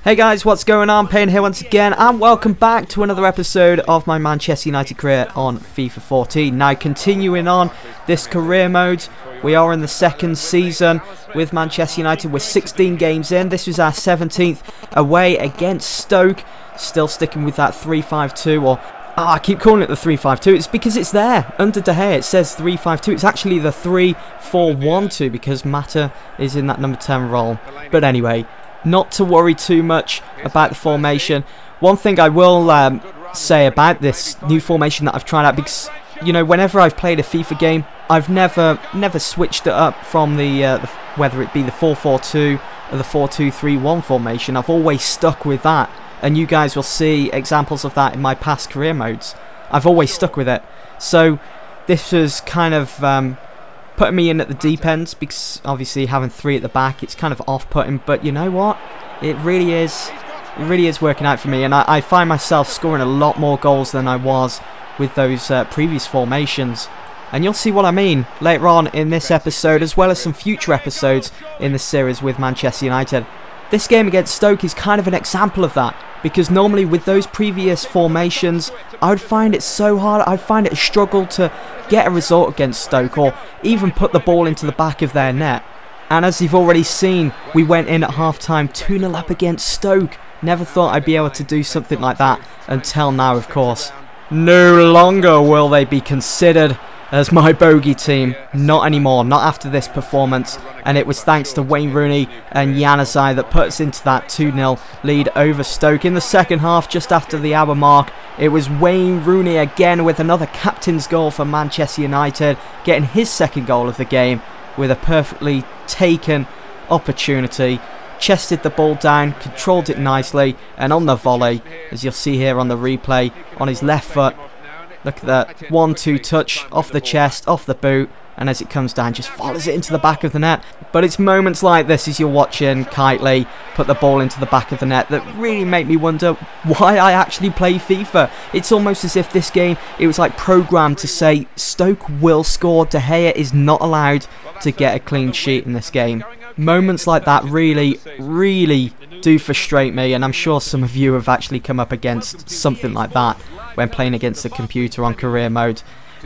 Hey guys, what's going on? Payne here once again, and welcome back to another episode of my Manchester United career on FIFA 14. Now, continuing on this career mode, we are in the second season with Manchester United. We're 16 games in. This was our 17th away against Stoke. Still sticking with that 3-5-2, or I keep calling it the 3-5-2. It's because it's there under De Gea. It says 3-5-2. It's actually the 3-4-1-2 because Mata is in that number 10 role. But anyway, not to worry too much about the formation. One thing I will say about this new formation that I've tried out, because you know, whenever I've played a FIFA game, I've never switched it up from the whether it be the 4-4-2 or the 4-2-3-1 formation. I've always stuck with that, and you guys will see examples of that in my past career modes. I've always stuck with it, so this was kind of putting me in at the deep end, because obviously having three at the back, it's kind of off-putting, but you know what, it really is working out for me, and I find myself scoring a lot more goals than I was with those previous formations, and you'll see what I mean later on in this episode, as well as some future episodes in the series with Manchester United. This game against Stoke is kind of an example of that, because normally with those previous formations, I would find it so hard, I'd find it a struggle to get a result against Stoke, or even put the ball into the back of their net. And as you've already seen, we went in at half-time 2-0 up against Stoke. Never thought I'd be able to do something like that until now, of course. No longer will they be considered as my bogey team, not anymore, not after this performance, and it was thanks to Wayne Rooney and Januzaj that put us into that 2-0 lead over Stoke. In the second half, just after the hour mark, it was Wayne Rooney again with another captain's goal for Manchester United, getting his second goal of the game with a perfectly taken opportunity. Chested the ball down, controlled it nicely, and on the volley, as you'll see here on the replay, on his left foot, look at that 1-2 touch off the chest, off the boot, and as it comes down, just follows it into the back of the net. But it's moments like this, as you're watching Kitely put the ball into the back of the net, that really make me wonder why I actually play FIFA. It's almost as if this game, it was like programmed to say Stoke will score. De Gea is not allowed to get a clean sheet in this game. Moments like that really do frustrate me, and I'm sure some of you have actually come up against something like that when playing against the computer on career mode.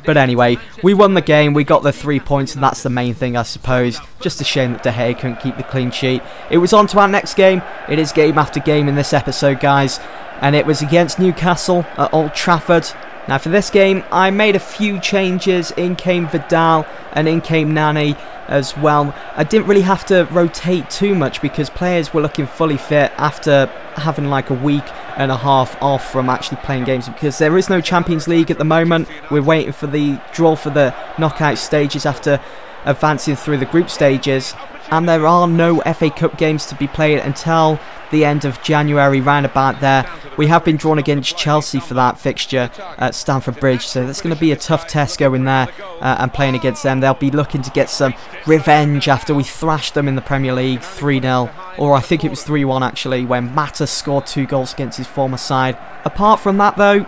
But anyway, we won the game, we got the 3 points, and that's the main thing, I suppose. Just a shame that De Gea couldn't keep the clean sheet. It was on to our next game. It is game after game in this episode, guys, and it was against Newcastle at Old Trafford. Now for this game, I made a few changes. In came Vidal and in came Nani as well. I didn't really have to rotate too much because players were looking fully fit after having like a week and a half off from actually playing games, because there is no Champions League at the moment. We're waiting for the draw for the knockout stages after advancing through the group stages, and there are no FA Cup games to be played until the end of January, round about there. We have been drawn against Chelsea for that fixture at Stamford Bridge, so that's going to be a tough test going there and playing against them. They'll be looking to get some revenge after we thrashed them in the Premier League 3-0, or I think it was 3-1 actually, when Mata scored 2 goals against his former side. Apart from that though,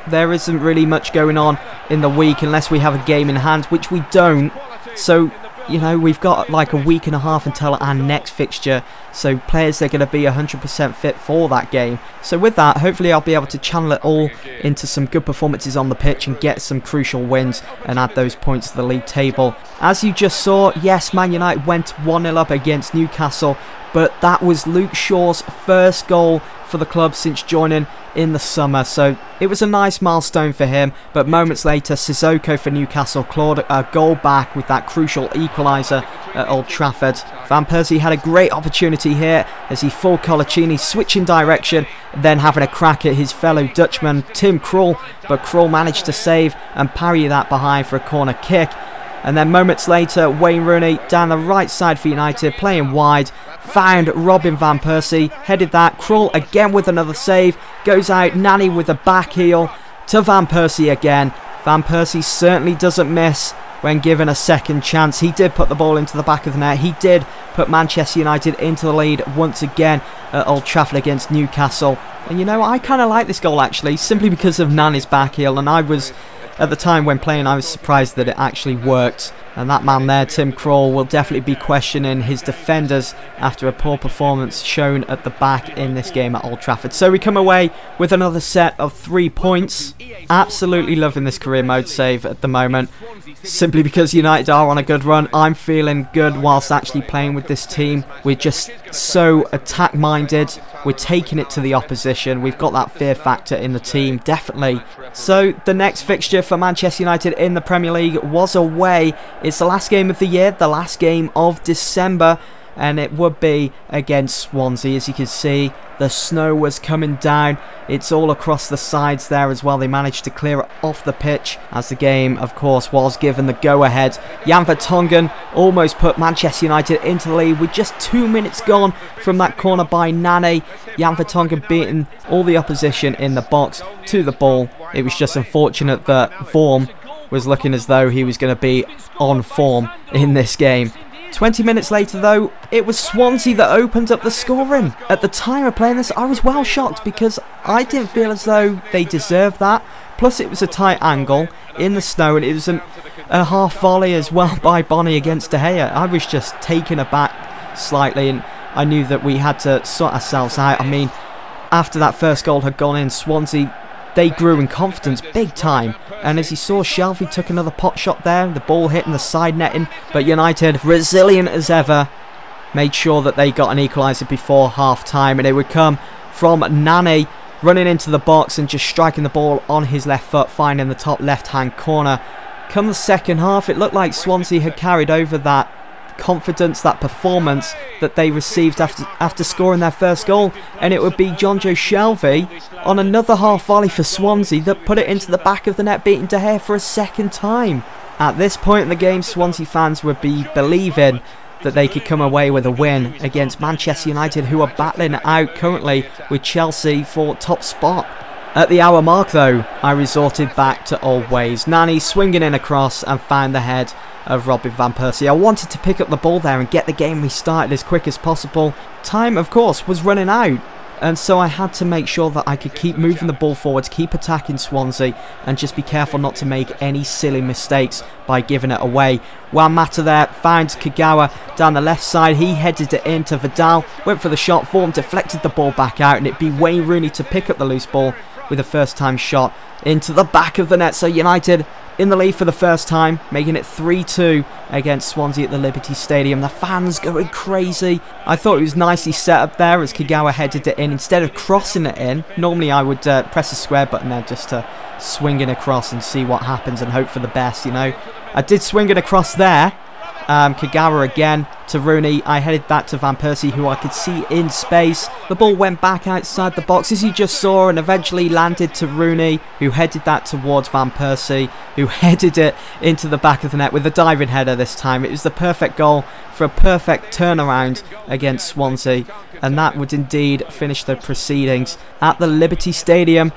there isn't really much going on in the week unless we have a game in hand, which we don't. So, you know, we've got like a week and a half until our next fixture, so players are going to be 100% fit for that game. So with that, hopefully I'll be able to channel it all into some good performances on the pitch and get some crucial wins and add those points to the league table. As you just saw, yes, Man United went 1-0 up against Newcastle, but that was Luke Shaw's first goal for the club since joining in the summer, so it was a nice milestone for him. But moments later, Sissoko for Newcastle clawed a goal back with that crucial equaliser at Old Trafford. Van Persie had a great opportunity here as he fooled Colaccini, switching direction, then having a crack at his fellow Dutchman Tim Krul, but Krul managed to save and parry that behind for a corner kick. And then moments later, Wayne Rooney down the right side for United, playing wide, found Robin Van Persie, headed that, Krul again with another save, goes out, Nani with a back heel to Van Persie again. Van Persie certainly doesn't miss when given a second chance. He did put the ball into the back of the net. He did put Manchester United into the lead once again at Old Trafford against Newcastle. And you know, I kind of like this goal actually, simply because of Nani's back heel, and I was, at the time when playing, I was surprised that it actually worked. And that man there, Tim Krul, will definitely be questioning his defenders after a poor performance shown at the back in this game at Old Trafford. So we come away with another set of 3 points. Absolutely loving this career mode save at the moment. Simply because United are on a good run. I'm feeling good whilst actually playing with this team. We're just so attack minded. We're taking it to the opposition. We've got that fear factor in the team, definitely. So the next fixture for Manchester United in the Premier League was away. It's the last game of the year, the last game of December, and it would be against Swansea. As you can see, the snow was coming down. It's all across the sides there as well. They managed to clear it off the pitch as the game, of course, was given the go-ahead. Jan Vertonghen almost put Manchester United into the lead with just 2 minutes gone from that corner by Nani. Jan Vertonghen beating all the opposition in the box to the ball. It was just unfortunate that Vorm was looking as though he was going to be on form in this game. 20 minutes later though, it was Swansea that opened up the scoring. At the time of playing this, I was well shocked because I didn't feel as though they deserved that. Plus it was a tight angle in the snow, and it was a half volley as well by Bonny against De Gea. I was just taken aback slightly, and I knew that we had to sort ourselves out. I mean, after that first goal had gone in, Swansea, they grew in confidence big time, and as you saw, Shelvey took another pot shot there, the ball hitting the side netting, but United, resilient as ever, made sure that they got an equaliser before half time, and it would come from Nani running into the box and just striking the ball on his left foot, finding the top left hand corner. Come the second half, it looked like Swansea had carried over that confidence, that performance that they received after scoring their first goal, and it would be Jonjo Shelvey on another half volley for Swansea that put it into the back of the net, beating De Gea for a second time. At this point in the game, Swansea fans would be believing that they could come away with a win against Manchester United, who are battling it out currently with Chelsea for top spot. At the hour mark though, I resorted back to old ways. Nani swinging in across and found the head of Robin van Persie. I wanted to pick up the ball there and get the game restarted as quick as possible. Time, of course, was running out, and so I had to make sure that I could keep moving the ball forwards, keep attacking Swansea, and just be careful not to make any silly mistakes by giving it away. Juan Mata there found Kagawa down the left side. He headed it into Vidal, went for the shot, Vorm deflected the ball back out, and it'd be Wayne Rooney to pick up the loose ball with a first time shot into the back of the net. So United in the lead for the first time, making it 3-2 against Swansea at the Liberty Stadium. The fans going crazy. I thought it was nicely set up there as Kagawa headed it in. Instead of crossing it in, normally I would press the square button there just to swing it across and see what happens and hope for the best, you know. I did swing it across there. Kagawa again to Rooney. I headed that to Van Persie, who I could see in space. The ball went back outside the box, as you just saw, and eventually landed to Rooney, who headed that towards Van Persie, who headed it into the back of the net with a diving header this time. It was the perfect goal for a perfect turnaround against Swansea, and that would indeed finish the proceedings at the Liberty Stadium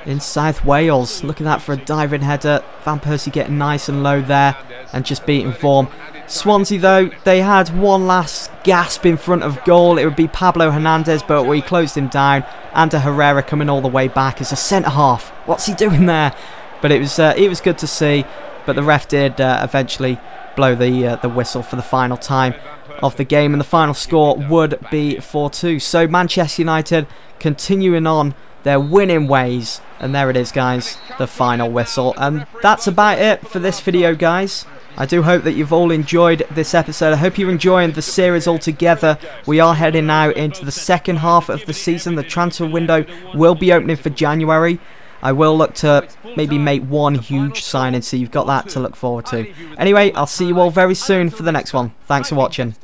in South Wales. Look at that for a diving header. Van Persie getting nice and low there and just beating Vorm. Swansea though, they had one last gasp in front of goal. It would be Pablo Hernandez, but we closed him down. Ander Herrera coming all the way back as a centre half. What's he doing there? But it was good to see. But the ref did eventually blow the whistle for the final time of the game, and the final score would be 4-2. So Manchester United continuing on their winning ways, and there it is guys, the final whistle. And that's about it for this video guys. I do hope that you've all enjoyed this episode. I hope you're enjoying the series altogether. We are heading now into the second half of the season. The transfer window will be opening for January. I will look to maybe make one huge signing, so you've got that to look forward to. Anyway, I'll see you all very soon for the next one. Thanks for watching.